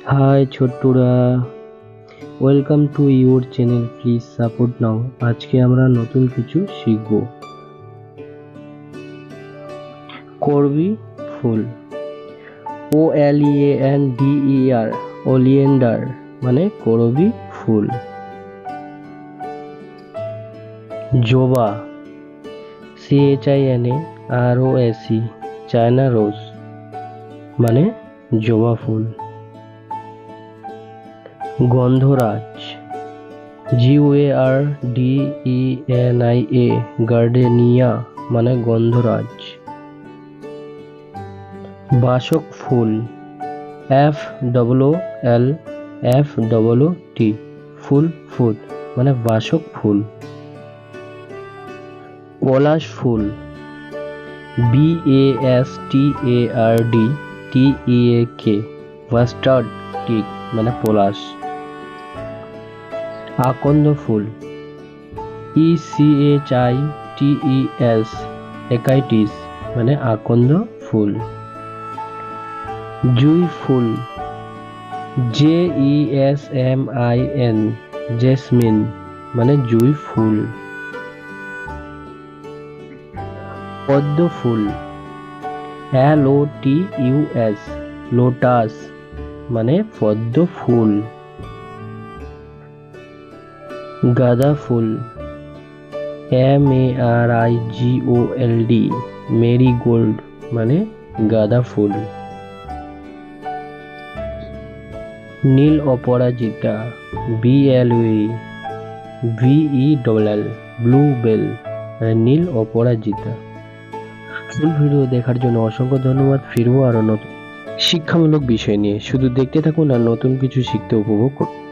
High ছোট্টরা, welcome to your channel. Please support নাও। আজকে আমরা নতুন কিছু শিখব। করবি ফুল, OLEANDER, ওলিয়েন্ডার মানে করবি ফুল। জবা, CHINAROSE, চায়না রোজ মানে জবা ফুল। গন্ধরাজ, GARDENIA, গার্ডেনিয়া মানে গন্ধরাজ। বাসক ফুল, FOOLFOOT, ফুল ফুট মানে বাসক ফুল। পলাশ ফুল, BASTARDTEAK, বাস্টার্ড টিক মানে পলাশ। আকন্দ ফুল, ECHITES, একাইটিস মানে আকন্দ ফুল। জুঁই ফুল, JESMIN, জেসমিন মানে জুঁই ফুল। পদ্ম ফুল, LOTUS, লোটাস মানে পদ্ম ফুল। গাঁদা ফুল, MARIGOLD, মেরিগোল্ড মানে গাঁদা ফুল। নীল অপরাজিতা, BLUEVELL, ব্লুবেল মানে নীল অপরাজিতা। ফুল ভিডিও দেখার জন্য অসংখ্য ধন্যবাদ। ফিরবো আরো নতুন শিক্ষামূলক বিষয় নিয়ে। শুধু দেখতে থাকুন আর নতুন কিছু শিখতে উপভোগ করুন।